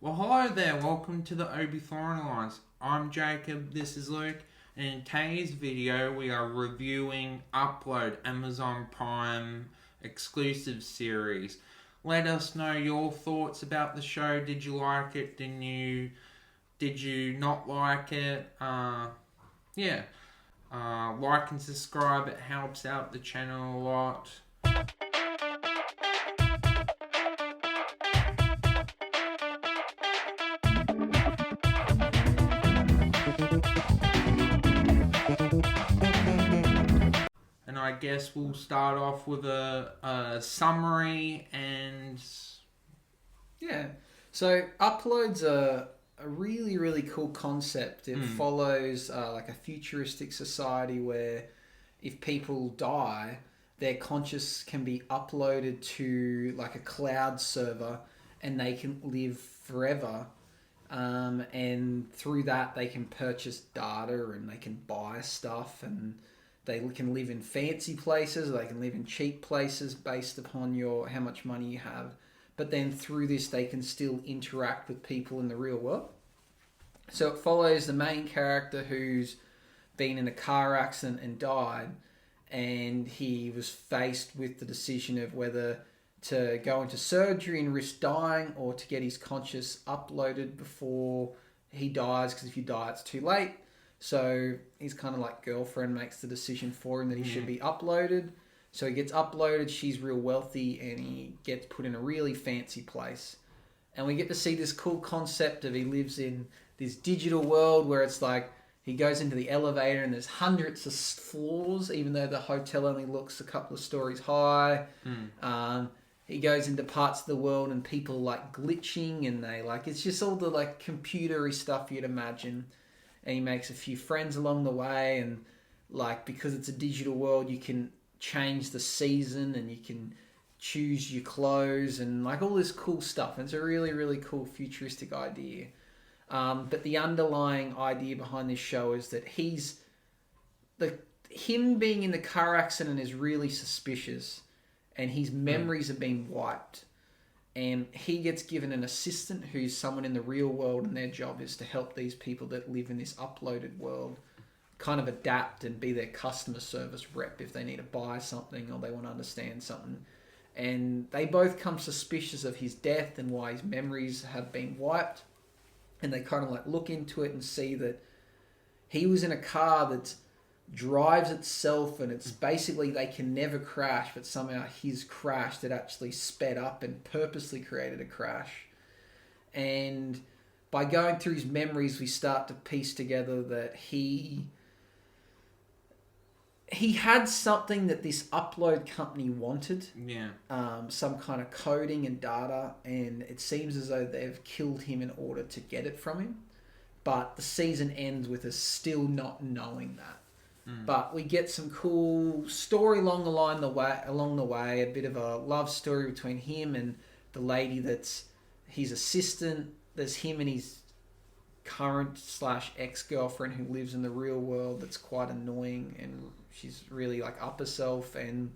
Well, hello there. Welcome to the Obi Foreign Alliance. I'm Jacob. This is Luke. And in today's video, we are reviewing Upload, Amazon Prime exclusive series. Let us know your thoughts about the show. Did you like it? Did you not like it? Like and subscribe. It helps out the channel a lot. And I guess we'll start off with a summary and... Yeah. So Upload's a really, really cool concept. It follows like a futuristic society where if people die, their conscious can be uploaded to like a cloud server and they can live forever. And through that, they can purchase data and they can buy stuff, and they can live in fancy places, they can live in cheap places based upon how much money you have. But then through this, they can still interact with people in the real world. So it follows the main character who's been in a car accident and died, and he was faced with the decision of whether to go into surgery and risk dying or to get his conscious uploaded before he dies, because if you die, it's too late. So his kind of like girlfriend makes the decision for him that he should be uploaded. So he gets uploaded, she's real wealthy, and he gets put in a really fancy place. And we get to see this cool concept of he lives in this digital world where it's like he goes into the elevator and there's hundreds of floors, even though the hotel only looks a couple of stories high. He goes into parts of the world and people like glitching, and they like, it's just all the like computery stuff you'd imagine. And he makes a few friends along the way, and like because it's a digital world, you can change the season and you can choose your clothes and like all this cool stuff. And it's a really, really cool futuristic idea. But the underlying idea behind this show is that him being in the car accident is really suspicious, and his memories have been wiped. And he gets given an assistant who's someone in the real world, and their job is to help these people that live in this uploaded world kind of adapt and be their customer service rep if they need to buy something or they want to understand something. And they both come suspicious of his death and why his memories have been wiped. And they kind of like look into it and see that he was in a car that drives itself, and it's basically they can never crash, but somehow his crash that actually sped up and purposely created a crash. And by going through his memories, we start to piece together that he had something that this upload company wanted. Yeah. Some kind of coding and data, and it seems as though they've killed him in order to get it from him. But the season ends with us still not knowing that. But we get some cool story along the way, a bit of a love story between him and the lady that's his assistant. There's him and his current / ex-girlfriend who lives in the real world that's quite annoying, and she's really like up herself, and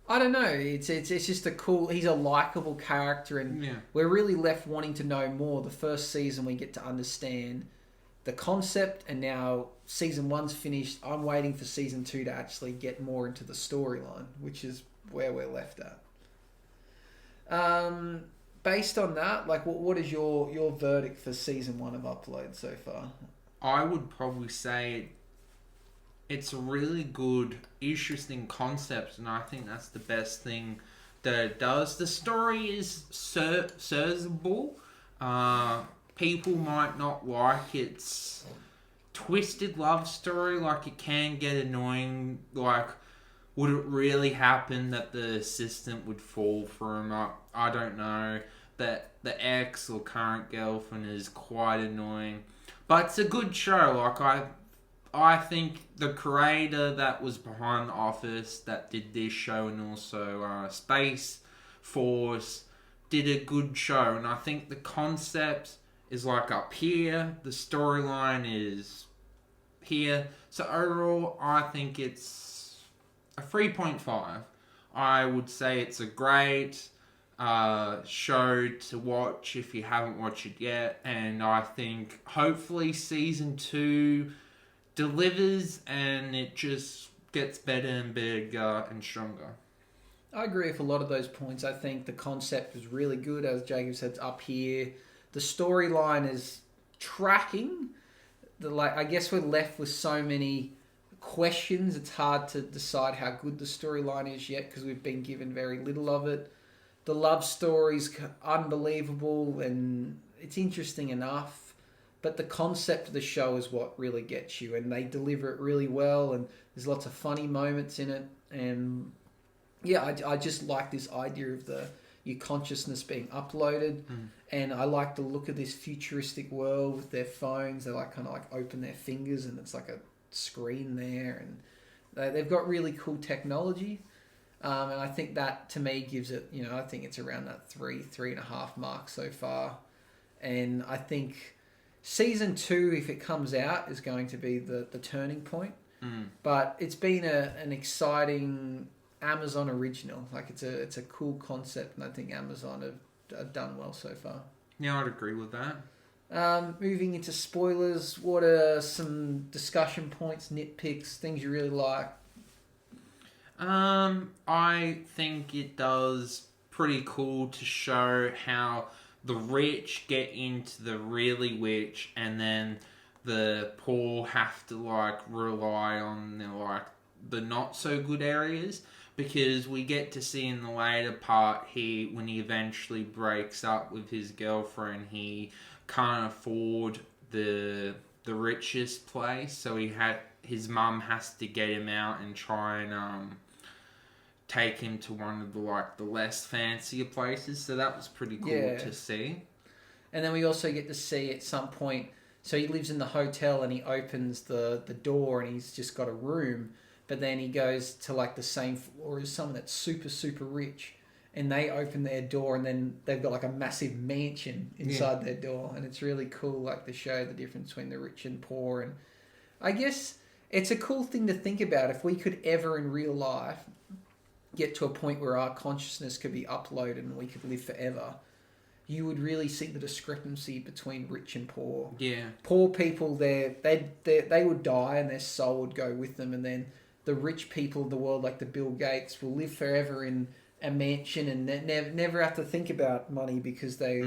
I don't know, it's just a cool, he's a likable character, and we're really left wanting to know more. The first season we get to understand the concept, and now season 1's finished. I'm waiting for season 2 to actually get more into the storyline, which is where we're left at. Based on that, like, what is your verdict for season 1 of Upload so far? I would probably say it's a really good, interesting concept, and I think that's the best thing that it does. The story is serviceable. People might not like its twisted love story. Like, it can get annoying. Like, would it really happen that the assistant would fall for him? I don't know. That the ex or current girlfriend is quite annoying. But it's a good show. Like, I think the creator that was behind The Office, that did this show, and also Space Force, did a good show. And I think the concept is like up here. The storyline is here. So overall, I think it's a 3.5. I would say it's a great show to watch if you haven't watched it yet, and I think hopefully season 2 delivers and it just gets better and bigger and stronger. I agree with a lot of those points. I think the concept is really good, as Jacob said, up here. The storyline is tracking. I guess we're left with so many questions. It's hard to decide how good the storyline is yet because we've been given very little of it. The love story's unbelievable and it's interesting enough, but the concept of the show is what really gets you, and they deliver it really well, and there's lots of funny moments in it, and yeah, I just like this idea of your consciousness being uploaded, and I like the look of this futuristic world with their phones. They kind of open their fingers and it's like a screen there, and they've got really cool technology. And I think that, to me, gives it, I think it's around that 3.5 mark so far. And I think season 2, if it comes out, is going to be the turning point. But it's been an exciting Amazon original. It's a cool concept, and I think Amazon have done well so far. Yeah, I'd agree with that. Moving into spoilers, what are some discussion points, nitpicks, things you really like? I think it does pretty cool to show how the rich get into the really rich, and then the poor have to rely on the not so good areas, because we get to see in the later part when he eventually breaks up with his girlfriend, he can't afford the richest place, so his mum has to get him out and try and take him to one of the less fancier places. So that was pretty cool to see. And then we also get to see at some point, so he lives in the hotel and he opens the door and he's just got a room, but then he goes to the same floor as someone that's super, super rich, and they open their door and then they've got a massive mansion inside their door, and it's really cool to show the difference between the rich and poor. And I guess it's a cool thing to think about. If we could ever in real life get to a point where our consciousness could be uploaded and we could live forever, you would really see the discrepancy between rich and poor. Yeah. Poor people, they would die and their soul would go with them, and then the rich people of the world, like the Bill Gates, will live forever in a mansion and never have to think about money because they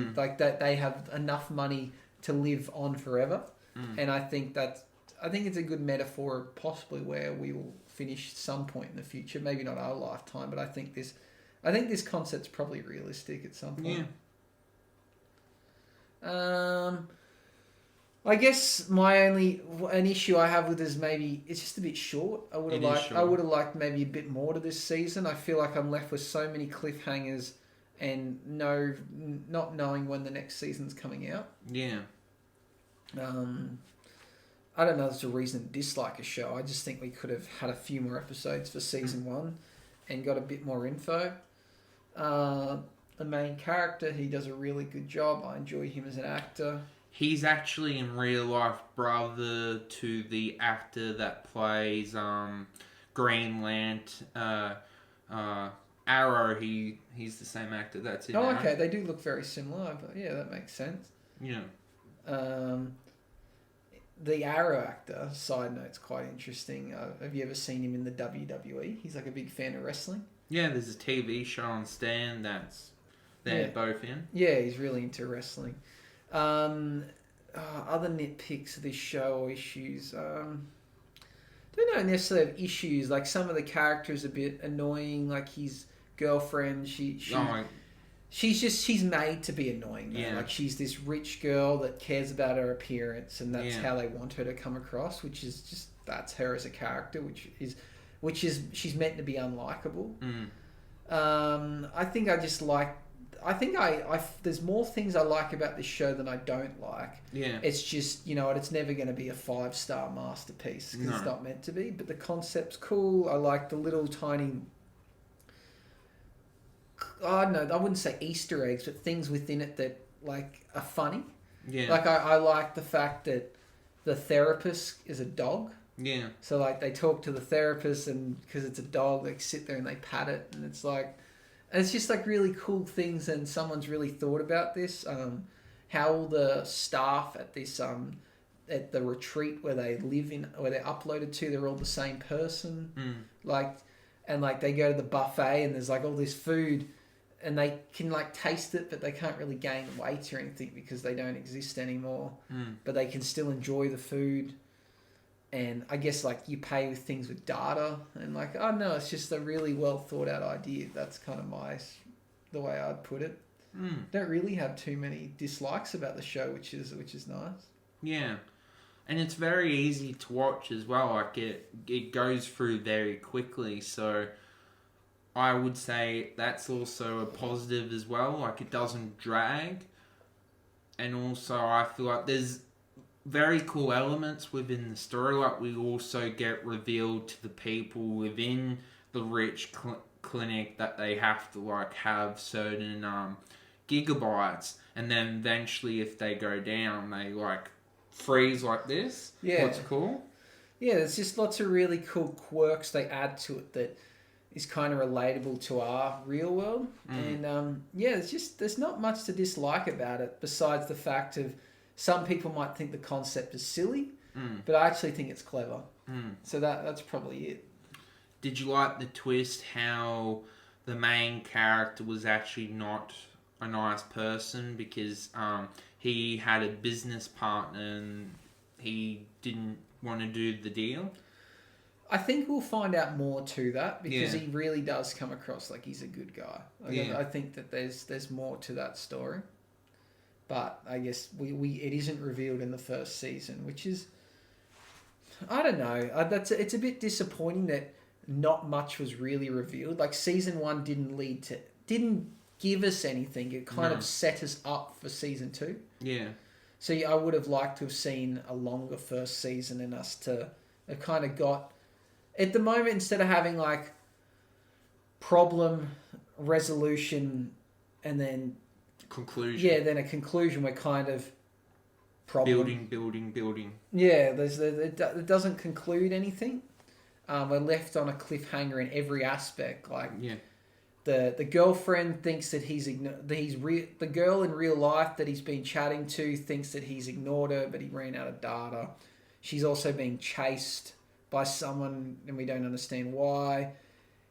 have enough money to live on forever. And I think it's a good metaphor of possibly where we will finish some point in the future. Maybe not our lifetime, but I think this concept's probably realistic at some point. Yeah. I guess an issue I have with this, maybe it's just a bit short. I would have liked maybe a bit more to this season. I feel like I'm left with so many cliffhangers and not knowing when the next season's coming out. Yeah. I don't know if there's a reason to dislike a show. I just think we could have had a few more episodes for season 1 and got a bit more info. The main character, he does a really good job. I enjoy him as an actor. He's actually in real life brother to the actor that plays Green Lantern, Arrow. He's the same actor that's in Arrow. Okay. They do look very similar, but yeah, that makes sense. Yeah. The Arrow actor, side note's quite interesting. Have you ever seen him in the WWE? He's a big fan of wrestling. Yeah, there's a TV show on Stan that's they're both in. Yeah, he's really into wrestling. Other nitpicks of this show or issues. Don't know necessarily have issues. Some of the characters a bit annoying. His girlfriend, she's made to be annoying. Though. Yeah. She's this rich girl that cares about her appearance, and that's how they want her to come across. Which is just, that's her as a character, which is she's meant to be unlikable. I think I just like. I think there's more things I like about this show than I don't like. Yeah. It's just, it's never going to be a 5-star masterpiece because it's not meant to be. But the concept's cool. I like the little tiny, I don't know, I wouldn't say Easter eggs, but things within it that are funny. Yeah. I like the fact that the therapist is a dog. Yeah. So they talk to the therapist, and because it's a dog, they sit there and they pat it, and it's And it's just like really cool things, and someone's really thought about this. How all the staff at this at the retreat where they live in, where they're uploaded to, they're all the same person. Like, and like they go to the buffet and there's like all this food, and they can like taste it, but they can't really gain weight or anything because they don't exist anymore. But they can still enjoy the food. And I guess like you pay with things with data, and like, oh no, it's just a really well thought out idea. That's kind of the way I'd put it. Don't really have too many dislikes about the show, which is nice. Yeah, and it's very easy to watch as well. Like it goes through very quickly, so I would say that's also a positive as well. Like it doesn't drag, and also I feel like there's very cool elements within the story. Like we also get revealed to the people within the rich clinic that they have to like have certain gigabytes, and then eventually if they go down, they like freeze like this. Yeah, what's cool. Yeah, there's just lots of really cool quirks they add to it that is kind of relatable to our real world. And yeah, there's not much to dislike about it besides the fact of some people might think the concept is silly, but I actually think it's clever. So that's probably it. Did you like the twist how the main character was actually not a nice person because he had a business partner and he didn't want to do the deal? I think we'll find out more to that because he really does come across like he's a good guy. I think that there's more to that story. But I guess it isn't revealed in the first season, which is, I don't know. It's a bit disappointing that not much was really revealed. Like season 1 didn't give us anything. It kind of set us up for season 2. Yeah. So I would have liked to have seen a longer first season and us to have kind of got, at the moment, instead of having like problem resolution and then conclusion. Yeah, then a conclusion. We're kind of problem building. Yeah, it doesn't conclude anything. We're left on a cliffhanger in every aspect. Like the girlfriend thinks that the girl in real life that he's been chatting to thinks that he's ignored her, but he ran out of data. She's also being chased by someone, and we don't understand why.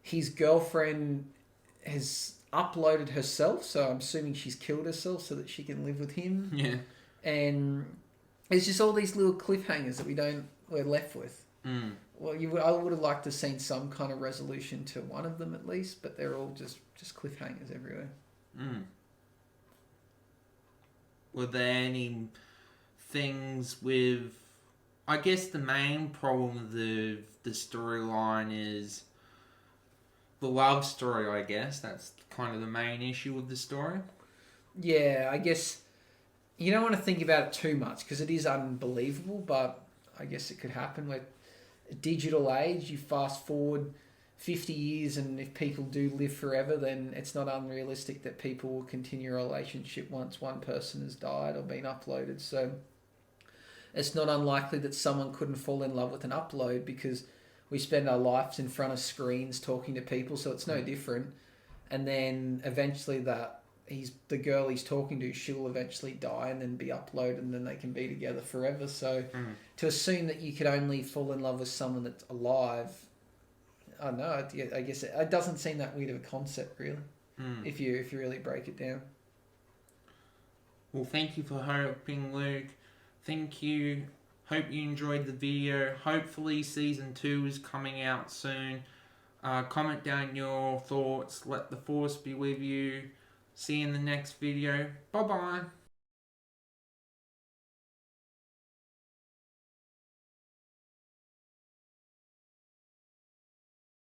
His girlfriend has uploaded herself, so I'm assuming she's killed herself so that she can live with him. Yeah. And it's just all these little cliffhangers that we're left with. Well, I would have liked to have seen some kind of resolution to one of them at least, but they're all just cliffhangers everywhere. Were there any things with... I guess the main problem with the storyline is the love story, I guess. That's kind of the main issue with the story. Yeah, I guess you don't want to think about it too much because it is unbelievable, but I guess it could happen. With digital age, you fast forward 50 years, and if people do live forever, then it's not unrealistic that people will continue a relationship once one person has died or been uploaded. So it's not unlikely that someone couldn't fall in love with an upload because we spend our lives in front of screens talking to people, so it's no different. And then eventually the girl he's talking to, she'll eventually die and then be uploaded, and then they can be together forever. So to assume that you could only fall in love with someone that's alive, I don't know. I guess it doesn't seem that weird of a concept, really, if you really break it down. Well, thank you for helping, Luke. Thank you. Hope you enjoyed the video. Hopefully season 2 is coming out soon. Comment down your thoughts. Let the force be with you. See you in the next video. Bye-bye.